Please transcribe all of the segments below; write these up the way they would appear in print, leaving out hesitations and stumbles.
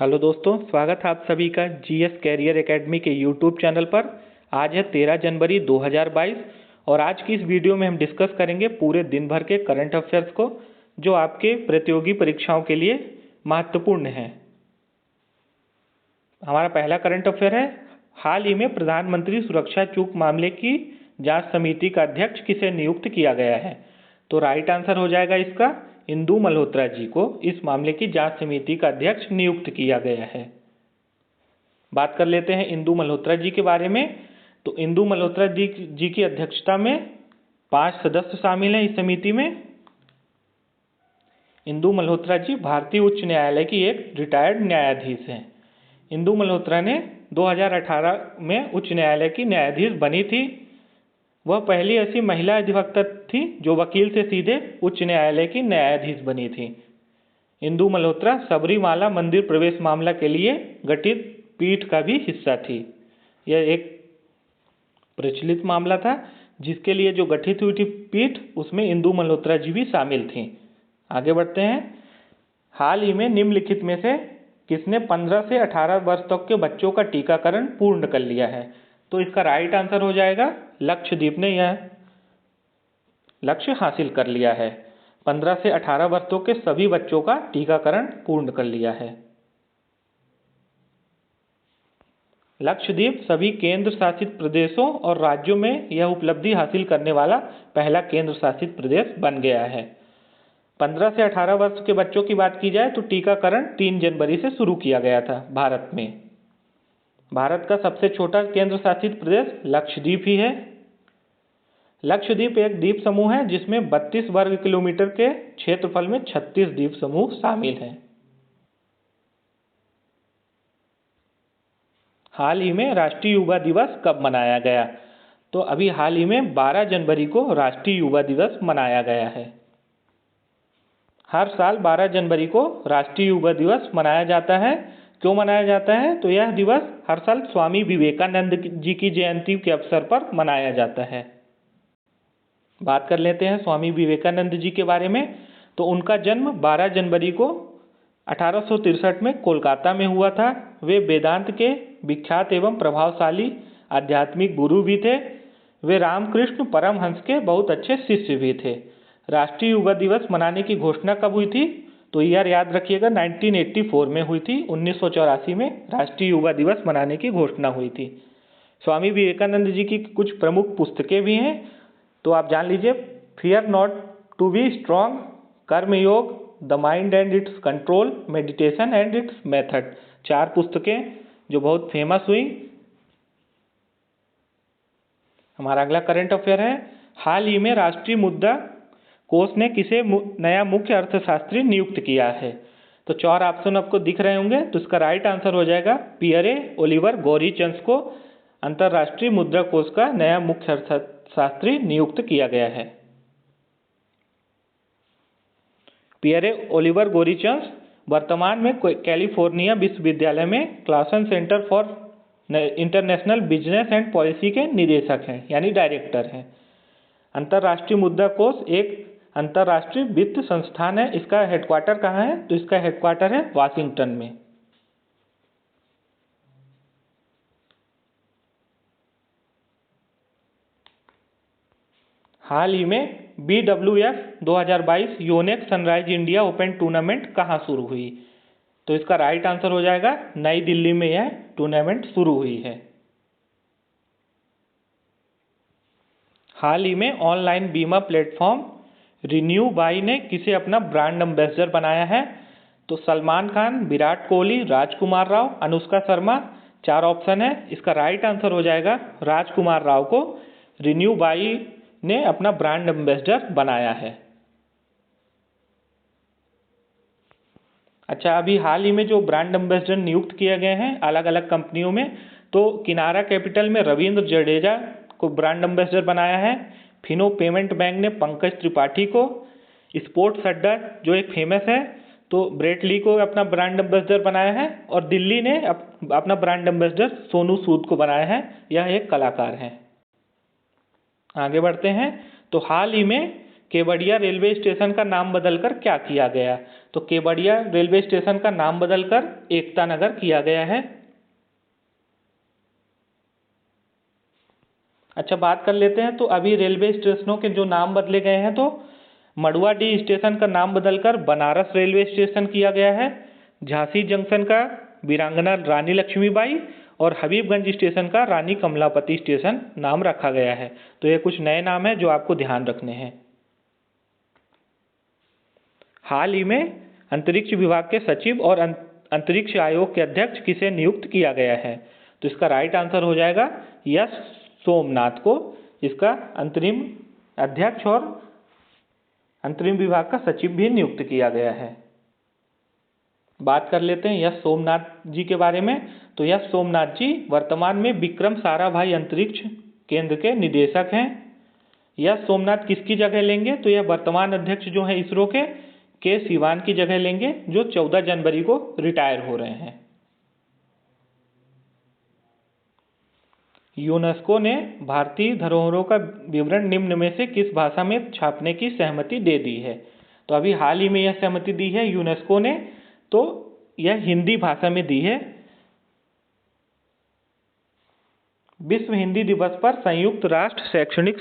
Hello दोस्तों, स्वागत है आप सभी का जीएस कैरियर एकेडमी के यूट्यूब चैनल पर। आज है 13 जनवरी 2022 और आज की इस वीडियो में हम डिस्कस करेंगे पूरे दिन भर के करंट अफेयर्स को जो आपके प्रतियोगी परीक्षाओं के लिए महत्वपूर्ण हैं। हमारा पहला करंट अफेयर है, हाल ही में प्रधानमंत्री सुरक्षा चूक मामले की जांच समिति का अध्यक्ष किसे नियुक्त किया गया है। तो राइट आंसर हो जाएगा इसका इंदु मल्होत्रा जी को इस मामले की जांच समिति का अध्यक्ष नियुक्त किया गया है। बात कर लेते हैं इंदु मल्होत्रा जी के बारे में। तो इंदु मल्होत्रा जी की अध्यक्षता में 5 सदस्य शामिल हैं इस समिति में। इंदु मल्होत्रा जी भारतीय उच्च न्यायालय की एक रिटायर्ड न्यायाधीश हैं। इंदु मल्होत्रा ने 2018 में उच्च न्यायालय की न्यायाधीश बनी थी। वह पहली ऐसी महिला अधिवक्ता थी जो वकील से सीधे उच्च न्यायालय की न्यायाधीश बनी थी। इंदु मल्होत्रा सबरीमाला मंदिर प्रवेश मामला के लिए गठित पीठ का भी हिस्सा थी। यह एक प्रचलित मामला था जिसके लिए जो गठित हुई थी पीठ, उसमें इंदु मल्होत्रा जी भी शामिल थी। आगे बढ़ते हैं। हाल ही में निम्नलिखित में से किसने 15 से 18 वर्ष तक के बच्चों का टीकाकरण पूर्ण कर लिया है। तो इसका राइट आंसर हो जाएगा लक्षद्वीप ने यह लक्ष्य हासिल कर लिया है। 15 से 18 वर्षों के सभी बच्चों का टीकाकरण पूर्ण कर लिया है। लक्षद्वीप सभी केंद्र शासित प्रदेशों और राज्यों में यह उपलब्धि हासिल करने वाला पहला केंद्र शासित प्रदेश बन गया है। 15 से 18 वर्ष के बच्चों की बात की जाए तो टीकाकरण 3 जनवरी से शुरू किया गया था भारत में। भारत का सबसे छोटा केंद्र शासित प्रदेश लक्षद्वीप ही है। लक्षद्वीप एक द्वीप समूह है जिसमें 32 वर्ग किलोमीटर के क्षेत्रफल में 36 द्वीप समूह शामिल हैं। हाल ही में राष्ट्रीय युवा दिवस कब मनाया गया। तो अभी हाल ही में 12 जनवरी को राष्ट्रीय युवा दिवस मनाया गया है। हर साल 12 जनवरी को राष्ट्रीय युवा दिवस मनाया जाता है। क्यों मनाया जाता है? तो यह दिवस हर साल स्वामी विवेकानंद जी की जयंती के अवसर पर मनाया जाता है। बात कर लेते हैं स्वामी विवेकानंद जी के बारे में। तो उनका जन्म 12 जनवरी को 1863 में कोलकाता में हुआ था। वे वेदांत के विख्यात एवं प्रभावशाली आध्यात्मिक गुरु भी थे। वे रामकृष्ण परमहंस के बहुत अच्छे शिष्य भी थे। राष्ट्रीय युवा दिवस मनाने की घोषणा कब हुई थी? तो ईयर याद रखिएगा, 1984 में हुई थी। 1984 में राष्ट्रीय युवा दिवस मनाने की घोषणा हुई थी। स्वामी विवेकानंद जी की कुछ प्रमुख पुस्तकें भी हैं, तो आप जान लीजिए। Fear not to be strong, Karmayoga, the mind and its control, meditation and its method, 4 पुस्तकें जो बहुत फेमस हुई। हमारा अगला करंट अफेयर है, हाल ही में राष्ट्रीय मुद्रा कोष ने किसे नया मुख्य अर्थशास्त्री नियुक्त किया है। तो 4 ऑप्शन आपको दिख रहे होंगे। तो इसका राइट आंसर हो जाएगा पियरे ओलिवर गौरीचंद को अंतर्राष्ट्रीय मुद्रा कोष का नया मुख्य अर्थशास्त्री नियुक्त किया गया है। पियरे ओलिवर गौरीचंद वर्तमान में कैलिफोर्निया विश्वविद्यालय में Klaasen centre for international business and policy के निदेशक हैं, यानी डायरेक्टर हैं। अंतर्राष्ट्रीय मुद्रा कोष एक अंतर्राष्ट्रीय वित्त संस्थान है। इसका हेडक्वार्टर कहाँ है? तो इसका हेडक्वार्टर है वाशिंगटन में। हाल ही में BWF 2022 Yonex sunrise India open tournament कहाँ शुरू हुई? तो इसका राइट आंसर हो जाएगा नई दिल्ली में यह टूर्नामेंट शुरू हुई है। हाल ही में ऑनलाइन बीमा प्लेटफॉर्म रिन्यू बाई ने किसे अपना ब्रांड एम्बेसडर बनाया है? तो सलमान खान, विराट कोहली, राजकुमार राव, अनुष्का शर्मा, 4 ऑप्शन है। इसका राइट आंसर हो जाएगा राजकुमार राव को रिन्यू बाई ने अपना ब्रांड एम्बेसडर बनाया है। अच्छा, अभी हाल ही में जो ब्रांड एम्बेसडर नियुक्त किए गए हैं अलग अलग कंपनियों में, तो किनारा कैपिटल में रविंद्र जडेजा को ब्रांड एम्बेसडर बनाया है। फिनो पेमेंट बैंक ने पंकज त्रिपाठी को, स्पोर्ट्स अड्डा जो एक फेमस है तो ब्रेट ली को अपना ब्रांड एम्बेसडर बनाया है। और दिल्ली ने अपना ब्रांड एम्बेसडर सोनू सूद को बनाया है। यह एक कलाकार हैं। आगे बढ़ते हैं। तो हाल ही में केवड़िया रेलवे स्टेशन का नाम बदलकर क्या किया गया? तो केवड़िया रेलवे स्टेशन का नाम बदलकर एकता नगर किया गया है। अच्छा, बात कर लेते हैं तो अभी रेलवे स्टेशनों के जो नाम बदले गए हैं, तो मडुआडीह स्टेशन का नाम बदलकर बनारस रेलवे स्टेशन किया गया है। झांसी जंक्शन का वीरांगना रानी लक्ष्मीबाई और हबीबगंज स्टेशन का रानी कमलापति स्टेशन नाम रखा गया है। तो ये कुछ नए नाम हैं जो आपको ध्यान रखने हैं। हाल ही में अंतरिक्ष विभाग के सचिव और अंतरिक्ष आयोग के अध्यक्ष किसे नियुक्त किया गया है? तो इसका राइट आंसर हो जाएगा यस सोमनाथ को इसका अंतरिम अध्यक्ष और अंतरिम विभाग का सचिव भी नियुक्त किया गया है। बात कर लेते हैं यस सोमनाथ जी के बारे में। तो यस सोमनाथ जी वर्तमान में विक्रम साराभाई अंतरिक्ष केंद्र के निदेशक हैं। यस सोमनाथ किसकी जगह लेंगे? तो यह वर्तमान अध्यक्ष जो है इसरो के सिवान की जगह लेंगे, जो 14 जनवरी को रिटायर हो रहे हैं। यूनेस्को ने भारतीय धरोहरों का विवरण निम्न में से किस भाषा में छापने की सहमति दे दी है? तो अभी हाल ही में यह सहमति दी है यूनेस्को ने, तो यह हिंदी भाषा में दी है। विश्व हिंदी दिवस पर संयुक्त राष्ट्र शैक्षणिक,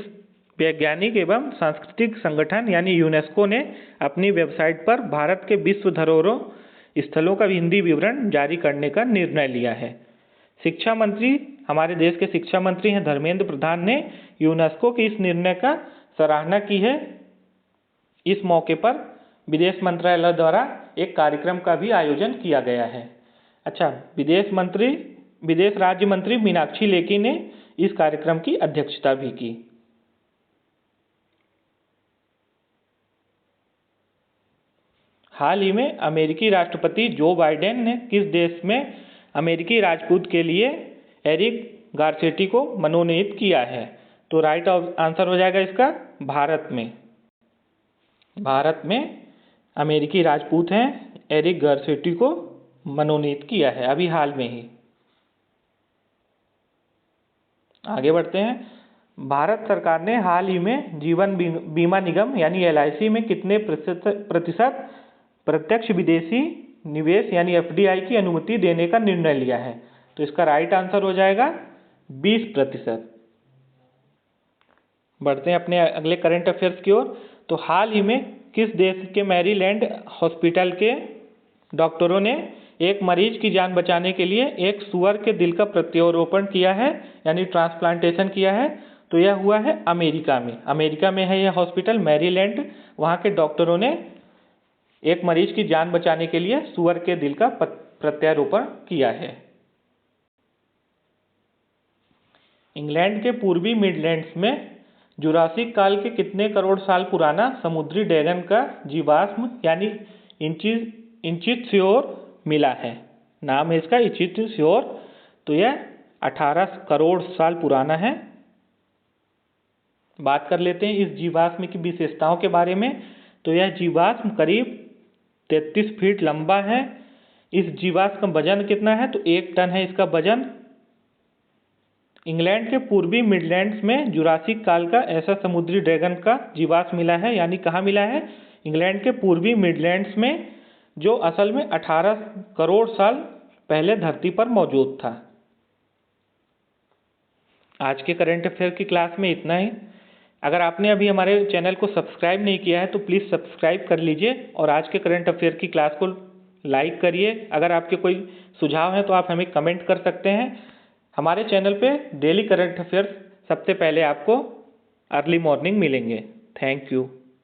वैज्ञानिक एवं सांस्कृतिक संगठन यानी यूनेस्को ने अपनी वेबसाइट पर भारत के विश्व धरोहरों स्थलों का हिंदी विवरण जारी करने का निर्णय लिया है। शिक्षा मंत्री, हमारे देश के शिक्षा मंत्री हैं धर्मेंद्र प्रधान ने यूनेस्को के इस निर्णय का सराहना की है। इस मौके पर विदेश मंत्रालय द्वारा एक कार्यक्रम का भी आयोजन किया गया है। अच्छा, विदेश राज्य मंत्री मीनाक्षी लेखी ने इस कार्यक्रम की अध्यक्षता भी की। हाल ही में अमेरिकी राष्ट्रपति जो बाइडेन ने किस देश में अमेरिकी राजदूत के लिए एरिक गारसेटी को मनोनीत किया है? तो राइट आंसर हो जाएगा इसका भारत में। भारत में अमेरिकी राजदूत हैं एरिक गारसेटी को मनोनीत किया है अभी हाल में ही। आगे बढ़ते हैं। भारत सरकार ने हाल ही में जीवन बीमा निगम यानी LIC में कितने प्रतिशत प्रत्यक्ष विदेशी निवेश यानी FDI की अनुमति देने का निर्णय लिया है? तो इसका राइट आंसर हो जाएगा 20%। बढ़ते हैं अपने अगले करंट अफेयर्स की ओर। तो हाल ही में किस देश के मैरीलैंड हॉस्पिटल के डॉक्टरों ने एक मरीज की जान बचाने के लिए एक सुअर के दिल का प्रत्यारोपण किया है यानी ट्रांसप्लांटेशन किया है? तो यह हुआ है अमेरिका में। अमेरिका में है यह हॉस्पिटल मैरीलैंड। वहाँ के डॉक्टरों ने एक मरीज की जान बचाने के लिए सुअर के दिल का प्रत्यारोपण किया है। इंग्लैंड के पूर्वी मिडलैंड्स में जुरासिक काल के कितने करोड़ साल पुराना समुद्री ड्रैगन का जीवाश्म यानी इंचिथ्योर मिला है? नाम है इसका इंचिथ्योर। तो यह 18 करोड़ साल पुराना है। बात कर लेते हैं इस जीवाश्म की विशेषताओं के बारे में। तो यह जीवाश्म करीब 33 फीट लंबा है। इस जीवाश्म का वजन कितना है? तो 1 टन है इसका वजन। इंग्लैंड के पूर्वी मिडलैंड्स में जुरासिक काल का ऐसा समुद्री ड्रैगन का जीवाश्म मिला है, यानी कहाँ मिला है? इंग्लैंड के पूर्वी मिडलैंड्स में, जो असल में 18 करोड़ साल पहले धरती पर मौजूद था। आज के करंट अफेयर की क्लास में इतना ही। अगर आपने अभी हमारे चैनल को सब्सक्राइब नहीं किया है तो प्लीज़ सब्सक्राइब कर लीजिए और आज के करंट अफेयर की क्लास को लाइक करिए। अगर आपके कोई सुझाव हैं तो आप हमें कमेंट कर सकते हैं। हमारे चैनल पे डेली करंट अफेयर्स सबसे पहले आपको अर्ली मॉर्निंग मिलेंगे। Thank you.